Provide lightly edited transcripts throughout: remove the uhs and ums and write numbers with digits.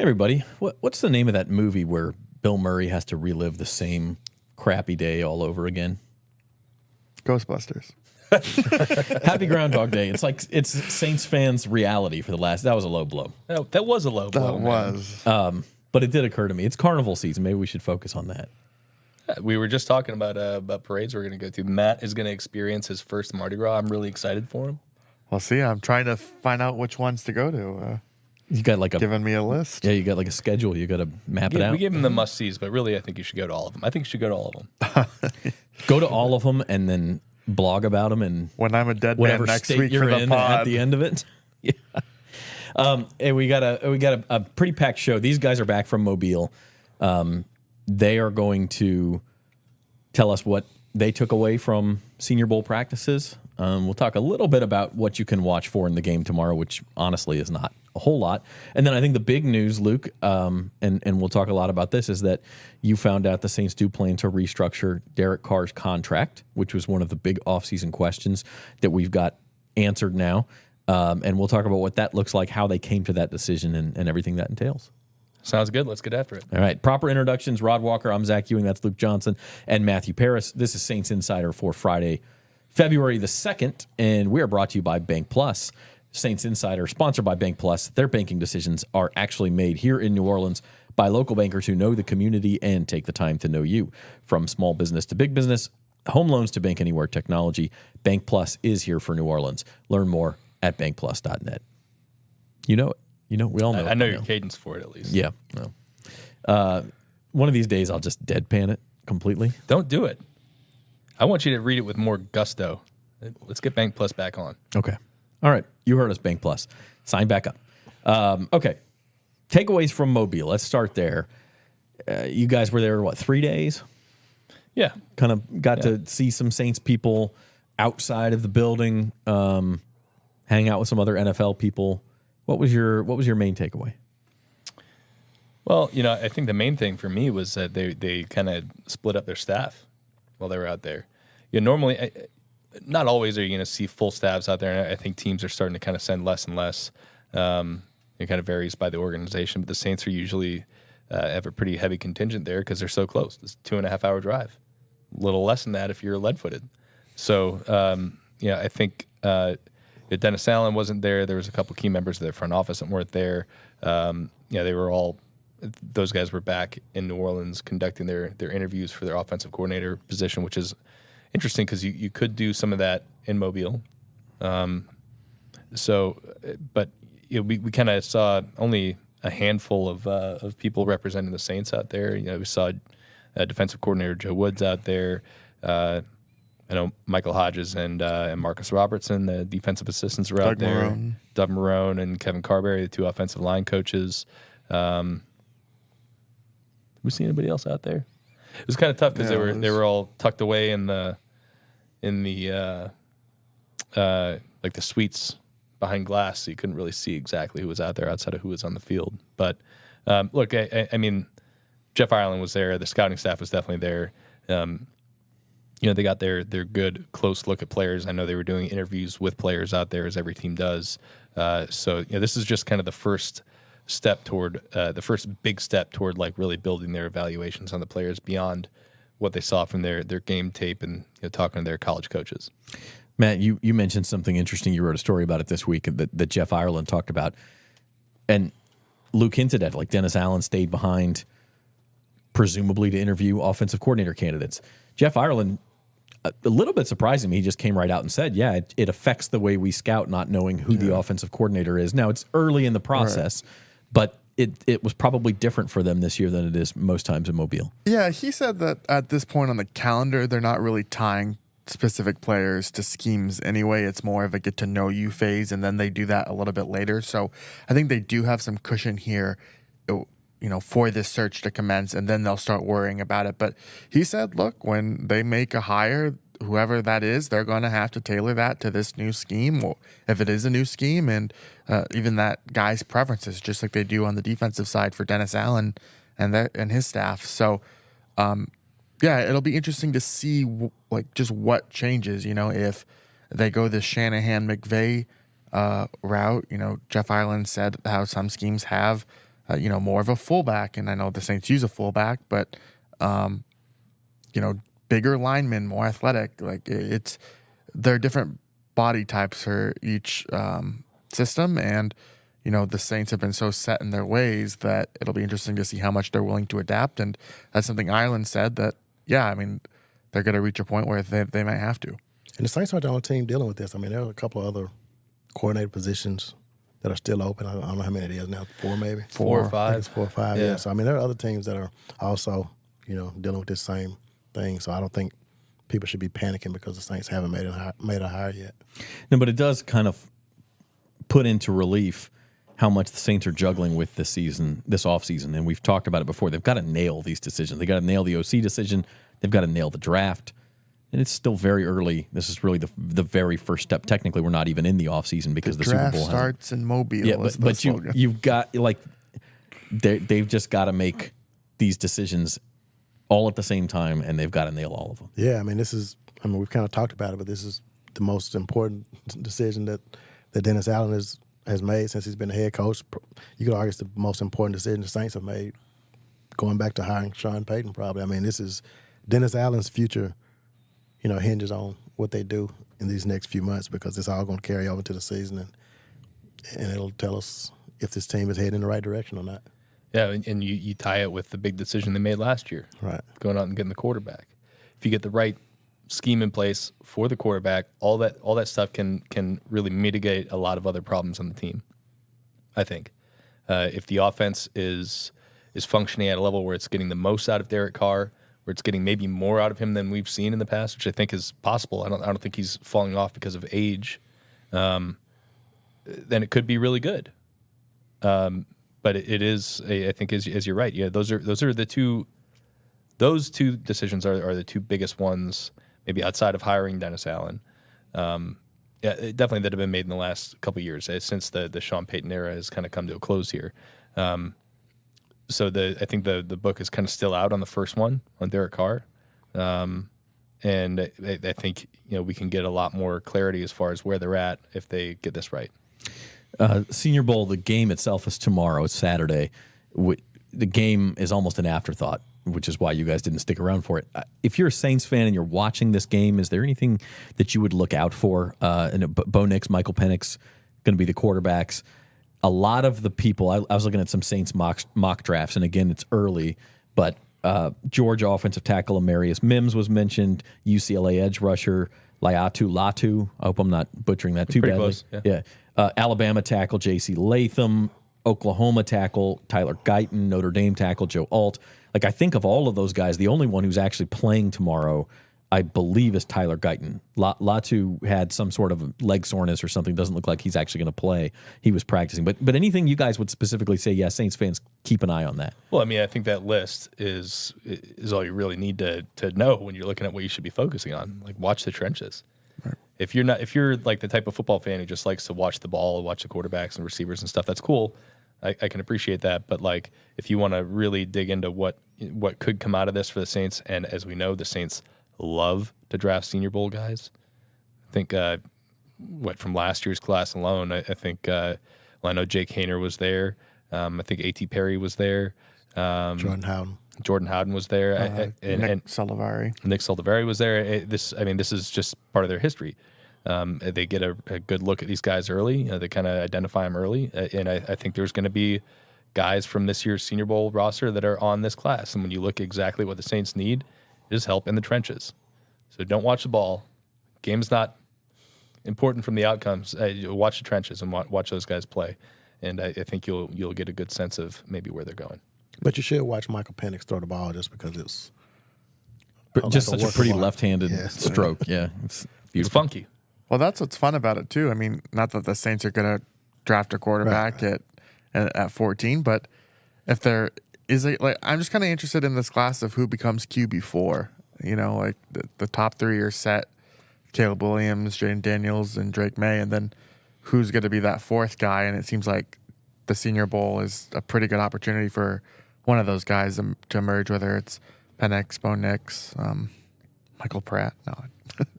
everybody, what's the name of that movie where Bill Murray has to relive the same crappy day all over again? Ghostbusters. Happy Groundhog Day. It's like it's Saints fans' reality for the last. That was a low blow. That was a low blow. That was. But it did occur to me. It's carnival season. Maybe we should focus on that. We were just talking about parades we're going to go to. Matt is going to experience his first Mardi Gras. I'm really excited for him. Well, see, I'm trying to find out which ones to go to. You got like giving me a list. Yeah, you got like a schedule. You got to map it out. We gave him the must-sees, but really I think you should go to all of them. I think you should go to all of them. Go to all of them and then blog about them and when I'm a dead whatever man next state week you're for the in pod. at the end of it. Yeah. And we got a pretty packed show. These guys are back from Mobile. They are going to tell us what they took away from Senior Bowl practices. We'll talk a little bit about what you can watch for in the game tomorrow, which honestly is not a whole lot. And then I think the big news, Luke, and we'll talk a lot about this, is that you found out the Saints do plan to restructure Derek Carr's contract, which was one of the big offseason questions that we've got answered now. And we'll talk about what that looks like, how they came to that decision, and everything that entails. Sounds good. Let's get after it. All right. Proper introductions. Rod Walker. I'm Zach Ewing. That's Luke Johnson and Matthew Paris. This is Saints Insider for Friday, February the 2nd, and we are brought to you by Bank Plus. Saints Insider, sponsored by Bank Plus. Their banking decisions are actually made here in New Orleans by local bankers who know the community and take the time to know you. From small business to big business, home loans to bank anywhere technology, Bank Plus is here for New Orleans. Learn more at bankplus.net. You know it. You know, we all know it. I know your cadence for it, at least. Yeah. Well, one of these days, I'll just deadpan it completely. Don't do it. I want you to read it with more gusto. Let's get Bank Plus back on. Okay. All right. You heard us, Bank Plus. Sign back up. Okay. Takeaways from Mobile. Let's start there. You guys were there, 3 days? Yeah. Kind of got to see some Saints people outside of the building, hang out with some other NFL people. What was your main takeaway? Well, I think the main thing for me was that they kind of split up their staff while they were out there. Normally, not always are you going to see full staffs out there, and I think teams are starting to kind of send less and less. It kind of varies by the organization, but the Saints are usually have a pretty heavy contingent there because they're so close. It's a 2.5 hour drive. A little less than that if you're lead-footed. So, I think Dennis Allen wasn't there. There was a couple key members of their front office that weren't there. They were all – those guys were back in New Orleans conducting their interviews for their offensive coordinator position, which is interesting because you could do some of that in Mobile. But we kind of saw only a handful of people representing the Saints out there. We saw defensive coordinator Joe Woods out there. I know Michael Hodges and Marcus Robertson, the defensive assistants, were out there. Doug Marone and Kevin Carberry, the two offensive line coaches. We see anybody else out there? It was kind of tough because they were all tucked away in the like the suites behind glass, so you couldn't really see exactly who was out there outside of who was on the field. But look, I mean, Jeff Ireland was there. The scouting staff was definitely there. They got their good close look at players. I know they were doing interviews with players out there, as every team does. So this is just kind of the first step toward the first big step toward like really building their evaluations on the players beyond what they saw from their game tape and talking to their college coaches. Matt, you mentioned something interesting. You wrote a story about it this week that Jeff Ireland talked about, and Luke hinted at, like Dennis Allen stayed behind, presumably to interview offensive coordinator candidates. Jeff Ireland, a little bit surprising me, he just came right out and said, it affects the way we scout not knowing who the offensive coordinator is. Now, it's early in the process, but it was probably different for them this year than it is most times in Mobile. Yeah, he said that at this point on the calendar, they're not really tying specific players to schemes anyway. It's more of a get-to-know-you phase, and then they do that a little bit later. So I think they do have some cushion here, for this search to commence, and then they'll start worrying about it. But he said, look, when they make a hire, whoever that is, they're going to have to tailor that to this new scheme, or if it is a new scheme, and even that guy's preferences, just like they do on the defensive side for Dennis Allen and his staff. So, it'll be interesting to see just what changes. If they go the Shanahan-McVay route. Jeff Ireland said how some schemes have more of a fullback. And I know the Saints use a fullback, but bigger linemen, more athletic. Like there are different body types for each system, and the Saints have been so set in their ways that it'll be interesting to see how much they're willing to adapt. And that's something Ireland said that, they're going to reach a point where they might have to. And the Saints aren't the only team dealing with this. I mean, there are a couple of other coordinator positions that are still open. I don't know how many it is now, 4 maybe? 4 or I think 5. it's 4 or 5, yeah. So, I mean, there are other teams that are also, dealing with this same thing. So I don't think people should be panicking because the Saints haven't made a hire yet. No, but it does kind of put into relief how much the Saints are juggling with this offseason. And we've talked about it before. They've got to nail these decisions. They've got to nail the OC decision. They've got to nail the draft. And it's still very early. This is really the very first step. Technically, we're not even in the offseason because the Super Bowl draft starts in Mobile. Yeah, but you've got, they've just got to make these decisions all at the same time, and they've got to nail all of them. Yeah, I mean, we've kind of talked about it, but this is the most important decision that Dennis Allen has made since he's been the head coach. You could argue it's the most important decision the Saints have made, going back to hiring Sean Payton probably. I mean, this is Dennis Allen's future, hinges on what they do in these next few months, because it's all going to carry over to the season, and it'll tell us if this team is heading in the right direction or not. Yeah, and you tie it with the big decision they made last year, right? Going out and getting the quarterback. If you get the right scheme in place for the quarterback, all that stuff can really mitigate a lot of other problems on the team. I think if the offense is functioning at a level where it's getting the most out of Derek Carr, where it's getting maybe more out of him than we've seen in the past, which I think is possible. I don't think he's falling off because of age. Then it could be really good. But it is, I think, as you're right. Yeah, those are the two. Those two decisions are the two biggest ones, maybe outside of hiring Dennis Allen. Definitely that have been made in the last couple of years since the Sean Payton era has kind of come to a close here. So I think the book is kind of still out on the first one on Derek Carr, and I think we can get a lot more clarity as far as where they're at if they get this right. Senior Bowl, the game itself is tomorrow. It's Saturday. The game is almost an afterthought, which is why you guys didn't stick around for it. If you're a Saints fan and you're watching this game, is there anything that you would look out for? Bo Nix, Michael Penix going to be the quarterbacks. A lot of the people, I was looking at some Saints mock drafts, and again, it's early, but Georgia offensive tackle Amarius Mims was mentioned, UCLA edge rusher Laiatu Latu. I hope I'm not butchering that too badly. Close, yeah. Alabama tackle J.C. Latham, Oklahoma tackle Tyler Guyton, Notre Dame tackle Joe Alt. I think of all of those guys, the only one who's actually playing tomorrow, I believe, is Tyler Guyton. Latu had some sort of leg soreness or something. Doesn't look like he's actually going to play. He was practicing. But anything you guys would specifically say, yeah, Saints fans, keep an ite on that. Well, I mean, I think that list is all you really need to know when you're looking at what you should be focusing on. Watch the trenches. Right. If you're the type of football fan who just likes to watch the ball, watch the quarterbacks and receivers and stuff, that's cool. I can appreciate that. But if you want to really dig into what could come out of this for the Saints, and as we know, the Saints love to draft Senior Bowl guys. I think from last year's class alone, I think I know Jake Haener was there. I think A.T. Perry was there. Jordan Howden was there. Nick Soldivari was there. This is just part of their history. They get a good look at these guys early. They kind of identify them early. And I think there's going to be guys from this year's Senior Bowl roster that are on this class. And when you look exactly what the Saints need, it is help in the trenches. So don't watch the ball. Game's not important from the outcomes. Watch the trenches and watch those guys play. And I think you'll get a good sense of maybe where they're going. But you should watch Michael Penix throw the ball just because it's just such a pretty left-handed stroke. Yeah, it's beautiful. It's funky. Well, that's what's fun about it too. I mean, not that the Saints are going to draft a quarterback at 14, but if there is I'm just kind of interested in this class of who becomes QB4. The top 3 are set: Caleb Williams, Jaden Daniels, and Drake May, and then who's going to be that 4th guy? And it seems like the Senior Bowl is a pretty good opportunity for one of those guys to emerge, whether it's Penix, Bo Nix, Michael Pratt. No.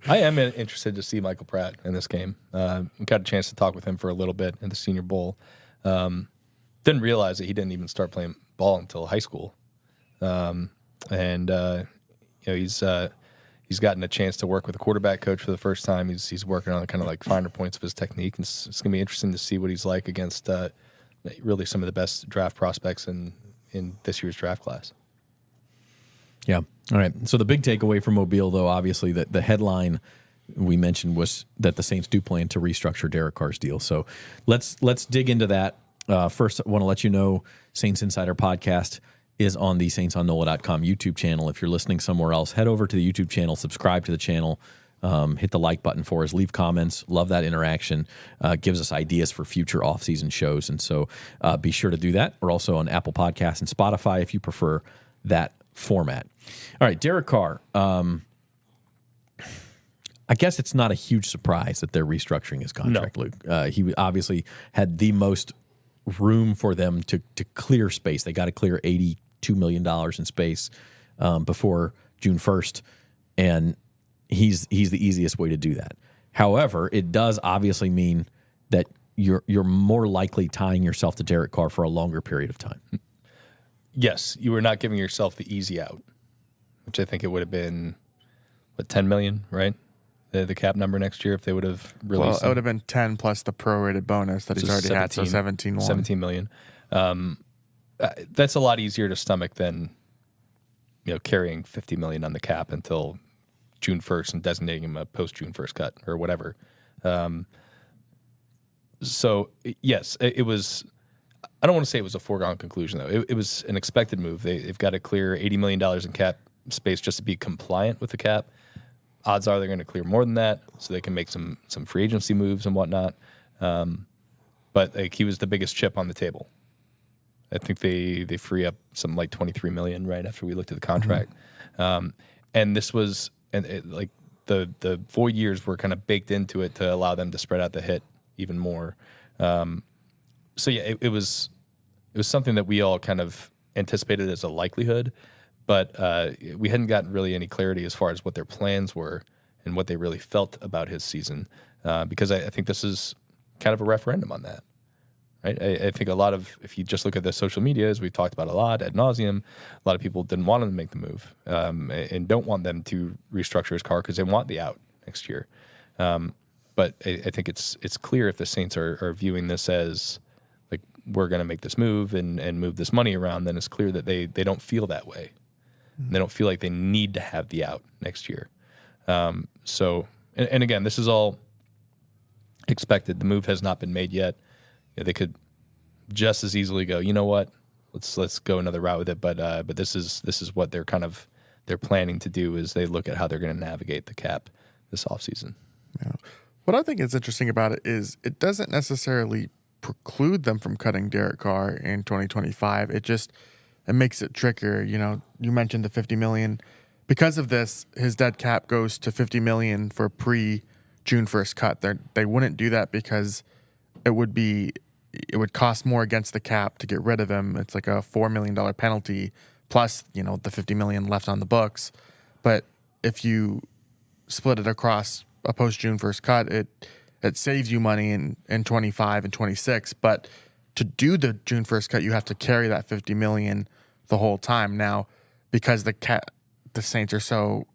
I am interested to see Michael Pratt in this game. Got a chance to talk with him for a little bit in the Senior Bowl. Didn't realize that he didn't even start playing ball until high school. He's gotten a chance to work with a quarterback coach for the first time. He's working on kind of like finer points of his technique. And it's going to be interesting to see what he's like against really some of the best draft prospects in this year's draft class. Yeah. All right. So the big takeaway from Mobile, though, obviously, the headline we mentioned was that the Saints do plan to restructure Derek Carr's deal. So let's dig into that. First, I want to let you know Saints Insider Podcast is on the Saints on NOLA.com YouTube channel. If you're listening somewhere else, head over to the YouTube channel, subscribe to the channel, hit the like button for us, leave comments. Love that interaction. Gives us ideas for future off-season shows. And so be sure to do that. We're also on Apple Podcasts and Spotify if you prefer that format. All right, Derek Carr. I guess it's not a huge surprise that they're restructuring his contract, No. Luke. He obviously had the most room for them to clear space. They got to clear $82 million in space before June 1st, and he's the easiest way to do that. However, it does obviously mean that you're more likely tying yourself to Derek Carr for a longer period of time. Yes, you were not giving yourself the easy out, which I think it would have been, $10 million, right? The cap number next year if they would have released. Well, it would have been 10 plus the prorated bonus that he's already had, so 17 won. 17 million. That's a lot easier to stomach than carrying 50 million on the cap until June 1st and designating him a post June 1st cut or whatever. So yes, it was. I don't want to say it was a foregone conclusion though. It was an expected move. They've got to clear $80 million in cap space just to be compliant with the cap. Odds are they're going to clear more than that, so they can make some free agency moves and whatnot. But he was the biggest chip on the table. I think they free up something like $23 million right after we looked at the contract. And this was the 4 years were kind of baked into it to allow them to spread out the hit even more. So yeah, it was something that we all kind of anticipated as a likelihood. But we hadn't gotten really any clarity as far as what their plans were and what they really felt about his season, because I think this is kind of a referendum on that, right? I think if you just look at the social media, as we've talked about a lot ad nauseum, a lot of people didn't want him to make the move and don't want them to restructure his car because they want the out next year. But I think it's clear if the Saints are viewing this as like we're going to make this move and move this money around, then it's clear that they don't feel that way. They don't feel like they need to have the out next year. So again, this is all expected. The move has not been made yet. They could just as easily go, you know what, let's go another route with it. But this is what they're planning to do is they look at how they're going to navigate the cap this offseason. Yeah. What I think is interesting about it is it doesn't necessarily preclude them from cutting Derek Carr in 2025. It makes it trickier. You mentioned the $50 million. Because of this, his dead cap goes to $50 million for pre-June 1st cut. They wouldn't do that because it would cost more against the cap to get rid of him. It's like a $4 million penalty plus, the $50 million left on the books. But if you split it across a post-June 1st cut, it saves you money in 25 and 26. But to do the June 1st cut, you have to carry that $50 million the whole time. Now, because the Saints are so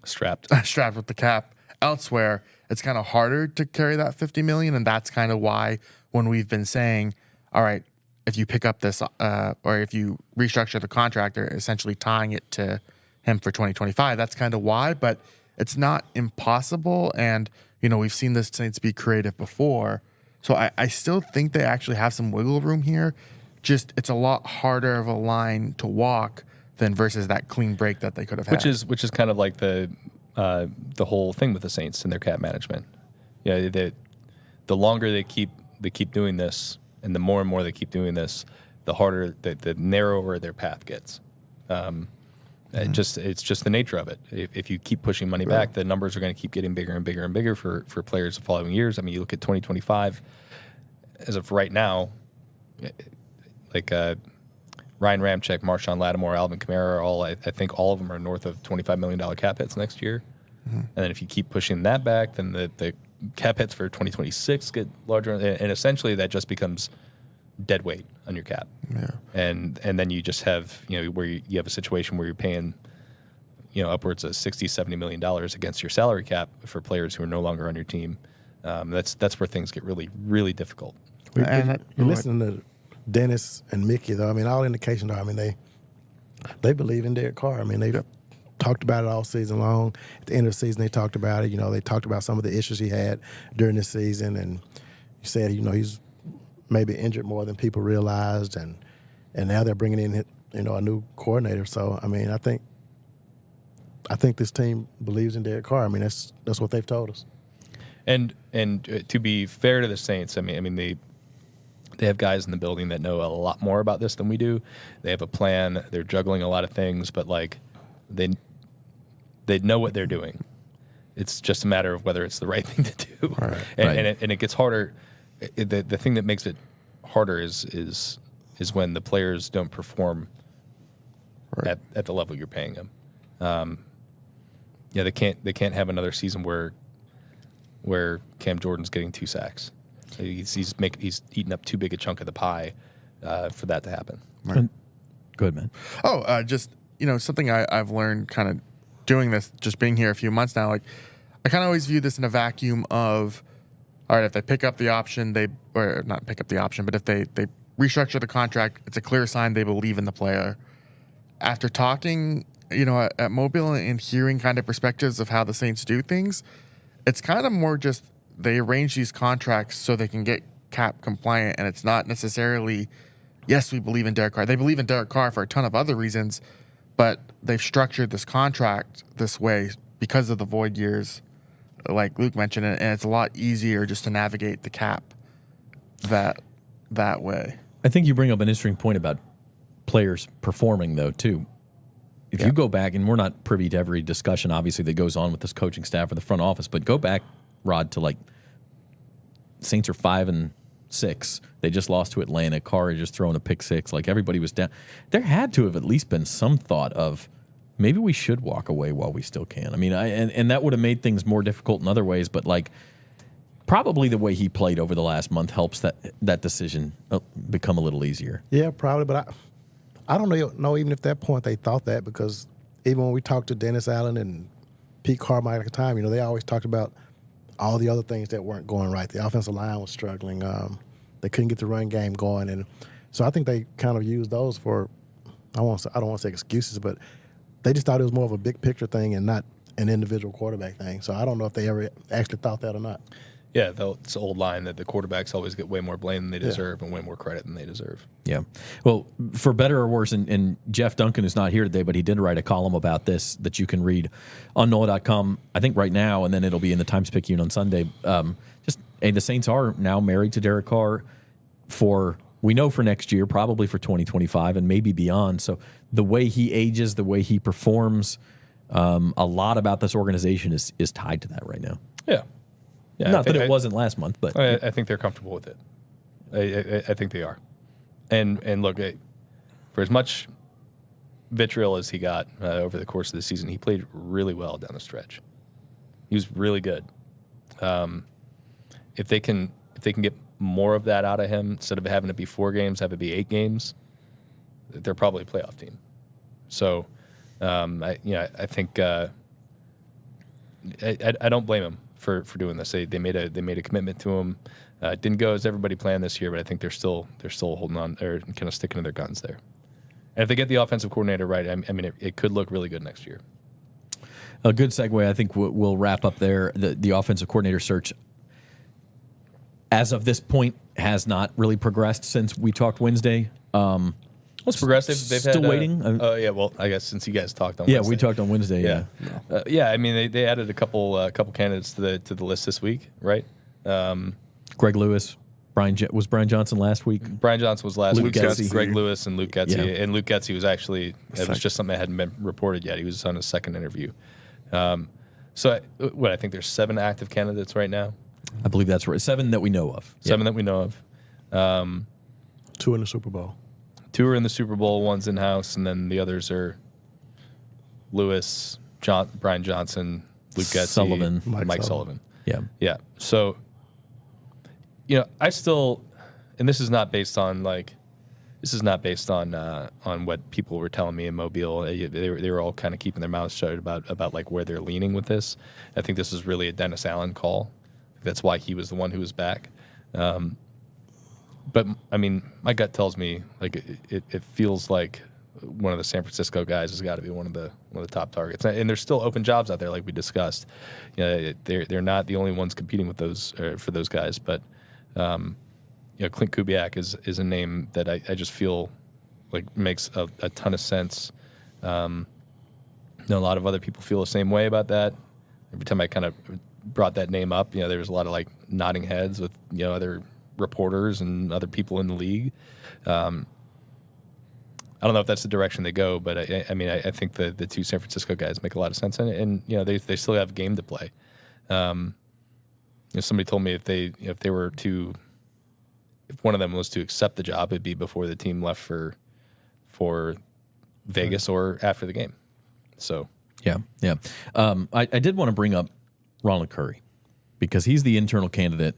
Strapped with the cap elsewhere, it's kind of harder to carry that $50 million, and that's kind of why when we've been saying, all right, if you pick up this or if you restructure the contract, they're essentially tying it to him for 2025. That's kind of why, but it's not impossible, and we've seen the Saints be creative before. So I still think they actually have some wiggle room here. Just it's a lot harder of a line to walk than versus that clean break that they could have had. Which is kind of like the whole thing with the Saints and their cap management. The longer they keep doing this, and the more and more they keep doing this, the harder, the narrower their path gets. It's just the nature of it. If you keep pushing money back, the numbers are going to keep getting bigger and bigger and bigger for players the following years. I mean, you look at 2025, as of right now, like Ryan Ramczyk, Marshawn Lattimore, Alvin Kamara, I think all of them are north of $25 million cap hits next year. Mm-hmm. And then if you keep pushing that back, then the cap hits for 2026 get larger. And essentially that just becomes dead weight on your cap. Yeah. And then you just have, where you have a situation where you're paying, upwards of $60-70 million against your salary cap for players who are no longer on your team. That's where things get really, really difficult. And You're listening to Dennis and Mickey, though. I mean, all indications are, I mean, they believe in Derek Carr. I mean, they've talked about it all season long. At the end of the season, they talked about it. They talked about some of the issues he had during the season, and you said, he's maybe injured more than people realized, and now they're bringing in, a new coordinator. So, I mean, I think this team believes in Derek Carr. I mean, that's what they've told us. And to be fair to the Saints, I mean they have guys in the building that know a lot more about this than we do. They have a plan. They're juggling a lot of things, but they know what they're doing. It's just a matter of whether it's the right thing to do. Right. And it gets harder. The thing that makes it harder is when the players don't perform at the level you're paying them. They can't have another season where Cam Jordan's getting 2 sacks. He's eating up too big a chunk of the pie for that to happen. Right. Go ahead, man. Just something I've learned kind of doing this, just being here a few months now. Like, I kind of always view this in a vacuum of, all right, if they pick up the option, or not pick up the option, but if they restructure the contract, it's a clear sign they believe in the player. After talking, at Mobile and hearing kind of perspectives of how the Saints do things, it's kind of more just they arrange these contracts so they can get cap compliant, and it's not necessarily, yes, we believe in Derek Carr. They believe in Derek Carr for a ton of other reasons, but they've structured this contract this way because of the void years, like Luke mentioned, and it's a lot easier just to navigate the cap that way. I think you bring up an interesting point about players performing, though, too. If you go back, and we're not privy to every discussion, obviously, that goes on with this coaching staff or the front office, but go back, Rod, to Saints are 5-6. They just lost to Atlanta. Carr had just thrown a pick 6. Everybody was down. There had to have at least been some thought of maybe we should walk away while we still can. I mean, and that would have made things more difficult in other ways, but probably the way he played over the last month helps that decision become a little easier. Yeah, probably, but I don't know even if at that point they thought that, because even when we talked to Dennis Allen and Pete Carmichael at the time, they always talked about all the other things that weren't going right. The offensive line was struggling. They couldn't get the run game going. And so I think they kind of used those for, I don't want to say excuses, but they just thought it was more of a big picture thing and not an individual quarterback thing. So I don't know if they ever actually thought that or not. Yeah, it's an old line that the quarterbacks always get way more blame than they deserve and way more credit than they deserve. Yeah. Well, for better or worse, and Jeff Duncan is not here today, but he did write a column about this that you can read on NOLA.com, I think right now, and then it'll be in the Times-Picayune on Sunday. The Saints are now married to Derek Carr we know for next year, probably for 2025 and maybe beyond. So the way he ages, the way he performs, a lot about this organization is tied to that right now. Yeah. Yeah, not that it wasn't last month, but I think they're comfortable with it. I think they are. And look, for as much vitriol as he got over the course of the season, he played really well down the stretch. He was really good. If they can get more of that out of him, instead of having it be 4 games, have it be 8 games, they're probably a playoff team. So, I think I don't blame him for doing this. They made a commitment to him. It didn't go as everybody planned this year, but I think they're still holding on, or kind of sticking to their guns there. And if they get the offensive coordinator right, I mean, it could look really good next year. A good segue. I think we'll wrap up there. The offensive coordinator search, as of this point, has not really progressed since we talked Wednesday. It's progressive. They've still waiting. Yeah. Well, I guess since you guys talked on Wednesday. We talked on Wednesday. Yeah. Yeah. I mean, they added a couple candidates to the list this week, right? Greg Lewis, Brian Johnson last week. Brian Johnson was last Luke week. Getsy. Greg Lewis and Luke Getsy. Yeah. And Luke Getsy was actually, it was just something that hadn't been reported yet. He was on his second interview. So I think there's 7 active candidates right now. I believe that's right. 7 that we know of. 7 that we know of. 2 in the Super Bowl. 2 are in the Super Bowl, 1's in-house, and then the others are Lewis, Brian Johnson, Luke Getsy, Sullivan, Mike Sullivan. Yeah. Yeah. So, I still, and this is not based on on what people were telling me in Mobile. They were all kind of keeping their mouths shut about like where they're leaning with this. I think this is really a Dennis Allen call. That's why he was the one who was back. But I mean, my gut tells me like it feels like one of the San Francisco guys has got to be one of the top targets. And there's still open jobs out there, like we discussed. They're not the only ones competing with those for those guys, but. Klint Kubiak is a name that I just feel like makes a ton of sense. A lot of other people feel the same way about that. Every time I kind of brought that name up, there was a lot of like nodding heads with other reporters and other people in the league. I don't know if that's the direction they go, but I think the two San Francisco guys make a lot of sense, and they still have a game to play. Somebody told me if one of them was to accept the job, it'd be before the team left for Vegas or after the game. So yeah. I did want to bring up Ronald Curry because he's the internal candidate,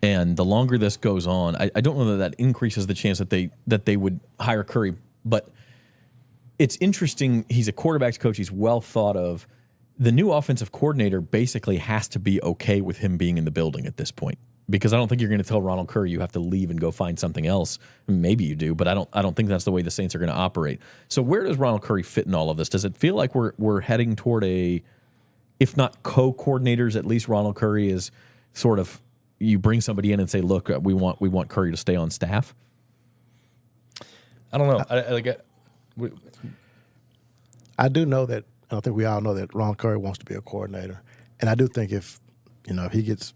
and the longer this goes on, I don't know that increases the chance that they would hire Curry. But it's interesting. He's a quarterbacks coach. He's well thought of. The new offensive coordinator basically has to be okay with him being in the building at this point. Because I don't think you're going to tell Ronald Curry you have to leave and go find something else. Maybe you do, but I don't think that's the way the Saints are going to operate. So where does Ronald Curry fit in all of this? Does it feel like we're heading toward if not co-coordinators, at least Ronald Curry is sort of, you bring somebody in and say, look, we want Curry to stay on staff? I don't know. I do know that. I think we all know that Ronald Curry wants to be a coordinator, and I do think if he gets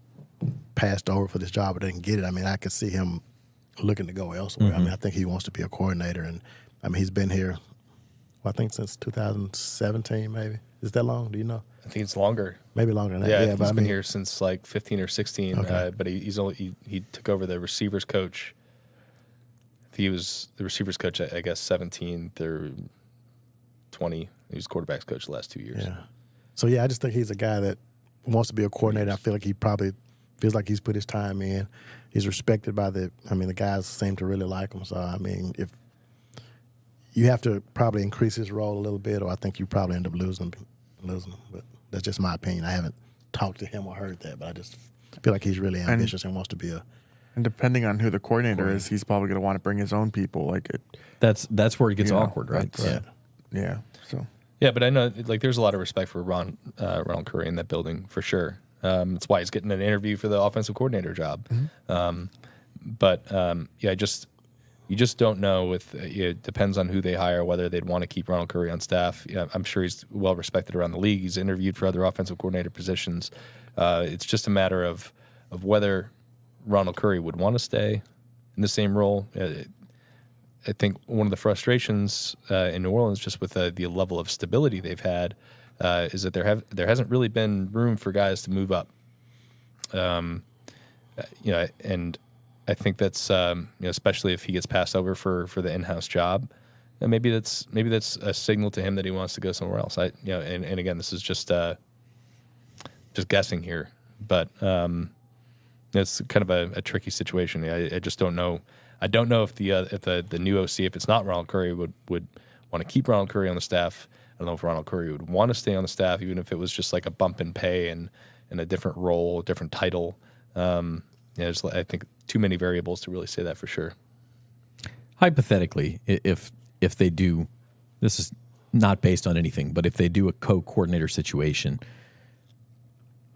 passed over for this job or doesn't get it, I could see him looking to go elsewhere. Mm-hmm. I think he wants to be a coordinator, and he's been here, I think since 2017, maybe. Is that long? Do you know? I think it's longer. Maybe longer than that. Yeah, but he's been here since like 15 or 16. Okay. But he took over the receivers coach. He was the receivers coach, I guess, 17 through 20. He was quarterbacks coach the last 2 years. Yeah. So I just think he's a guy that wants to be a coordinator. I feel like he probably feels like he's put his time in. He's respected by the guys seem to really like him. So, if you have to probably increase his role a little bit, or I think you probably end up losing him. But that's just my opinion. I haven't talked to him or heard that, but I just feel like he's really ambitious and wants to be a. And depending on who the coordinator is, he's probably going to want to bring his own people. That's where it gets awkward, right? Yeah. So. Yeah, but I know there's a lot of respect for Ronald Curry in that building for sure. That's why he's getting an interview for the offensive coordinator job. Mm-hmm. You just don't know. It depends on who they hire, whether they'd want to keep Ronald Curry on staff. I'm sure he's well respected around the league. He's interviewed for other offensive coordinator positions. It's just a matter of whether Ronald Curry would want to stay in the same role. I think one of the frustrations in New Orleans, just with the level of stability they've had, is that there hasn't really been room for guys to move up. And I think that's especially if he gets passed over for the in-house job, and maybe that's a signal to him that he wants to go somewhere else. And again, this is just guessing here, but it's kind of a tricky situation. I just don't know. I don't know if the new OC, if it's not Ronald Curry, would want to keep Ronald Curry on the staff. I don't know if Ronald Curry would want to stay on the staff, even if it was just like a bump in pay and a different role, different title. There's, I think, too many variables to really say that for sure. Hypothetically, if they do, this is not based on anything, but if they do a co-coordinator situation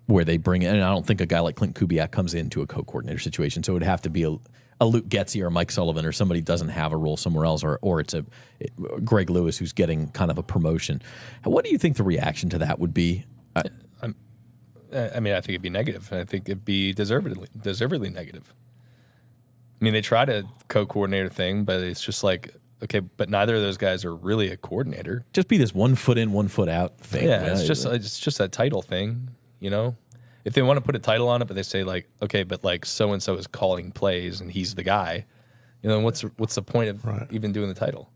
where they bring in, and I don't think a guy like Klint Kubiak comes into a co-coordinator situation, so it would have to be a Luke Getzey or Mike Sullivan or somebody doesn't have a role somewhere else, or it's Greg Lewis who's getting kind of a promotion. What do you think the reaction to that would be? I think it'd be negative. I think it'd be deservedly negative. They tried a co-coordinator thing, but it's just like, okay, but neither of those guys are really a coordinator. Just be this 1 foot in, 1 foot out thing. Yeah, it's just a title thing, If they want to put a title on it, but they say like, okay, but like so and so is calling plays and he's the guy, what's the point of even doing the title?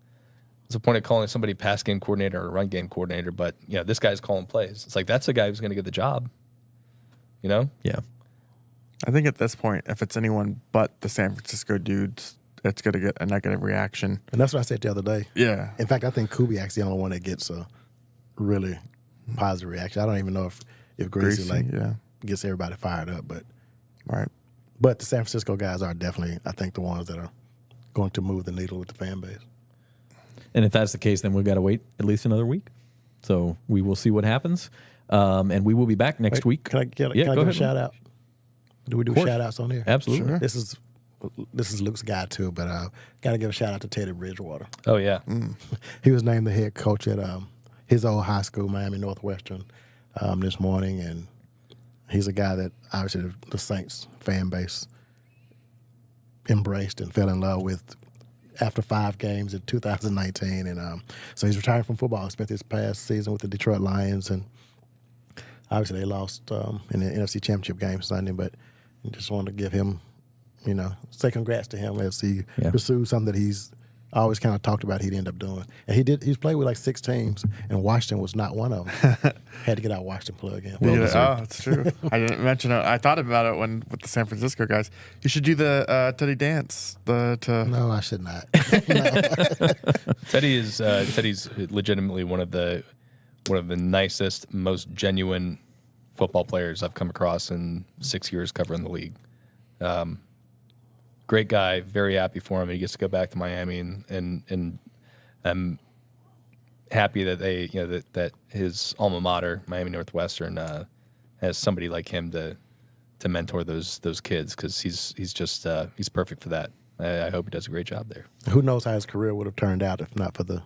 What's the point of calling somebody pass game coordinator or run game coordinator? But this guy's calling plays. It's like that's the guy who's going to get the job. Yeah. I think at this point, if it's anyone but the San Francisco dudes, it's going to get a negative reaction. And that's what I said the other day. Yeah. In fact, I think Kubiak's the only one that gets a really positive reaction. I don't even know if Greasy gets everybody fired up, but Right. But the San Francisco guys are definitely, I think, the ones that are going to move the needle with the fan base. And if that's the case, then we've got to wait at least another week. So we will see what happens. And we will be back next week. Can I give a shout out? Do we do shout outs on here? Absolutely. Sure. This is Luke's guy too, but got to give a shout out to Teddy Bridgewater. Oh, yeah. He was named the head coach at his old high school, Miami Northwestern, this morning, and he's a guy that obviously the Saints fan base embraced and fell in love with after 5 games in 2019. And so he's retiring from football. He spent his past season with the Detroit Lions, and obviously they lost in the NFC Championship game Sunday, but just wanted to give him, say congrats to him as he pursued something that he's always kind of talked about he'd end up doing. And he's played with like 6 teams, and Washington was not one of them. Had to get out Washington plug in. That's true. I didn't mention it. I thought about it with the San Francisco guys. You should do the Teddy dance. No, I should not. Teddy's legitimately one of the nicest, most genuine football players I've come across in 6 years covering the league. Great guy, very happy for him. He gets to go back to Miami, and I'm happy that that his alma mater, Miami Northwestern, has somebody like him to mentor those kids, because he's perfect for that. I hope he does a great job there. Who knows how his career would have turned out if not for the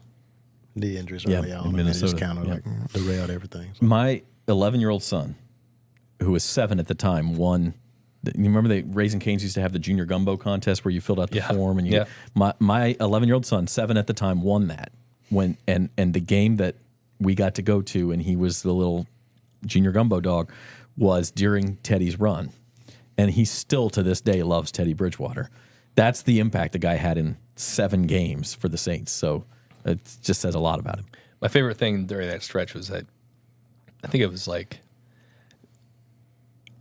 knee injuries early on. In Minnesota. It just kind of derailed everything. So. My 11-year-old son, who was 7 at the time, won. You remember the Raising Cane's used to have the junior gumbo contest where you filled out the form, and my 11-year-old son, 7 at the time, won that. And the game that we got to go to, and he was the little junior gumbo dog, was during Teddy's run, and he still to this day loves Teddy Bridgewater. That's the impact the guy had in 7 games for the Saints. So it just says a lot about him. My favorite thing during that stretch was that I think it was like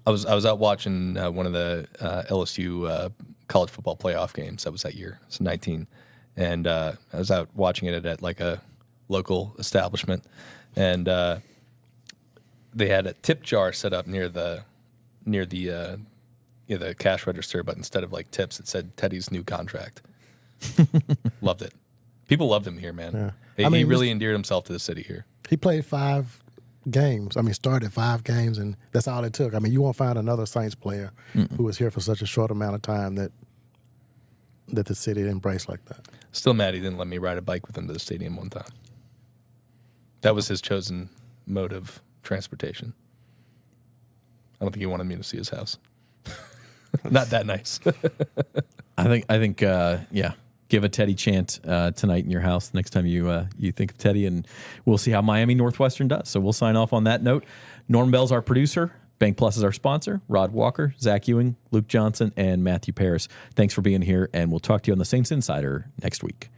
I was out watching one of the LSU college football playoff games. That was that year. It's 19, and I was out watching it at like a local establishment, and they had a tip jar set up near the cash register, but instead of like tips, it said Teddy's new contract. Loved it. People loved him here, man. Yeah. He really endeared himself to the city here. He played 5 games. Started 5 games, and that's all it took. You won't find another Saints player who was here for such a short amount of time that the city embraced like that. Still mad he didn't let me ride a bike with him to the stadium one time. That was his chosen mode of transportation. I don't think he wanted me to see his house. Not that nice. I think, give a Teddy chant tonight in your house next time you think of Teddy, and we'll see how Miami Northwestern does. So we'll sign off on that note. Norm Bell's our producer. Bank Plus is our sponsor. Rod Walker, Zach Ewing, Luke Johnson, and Matthew Paris. Thanks for being here, and we'll talk to you on the Saints Insider next week.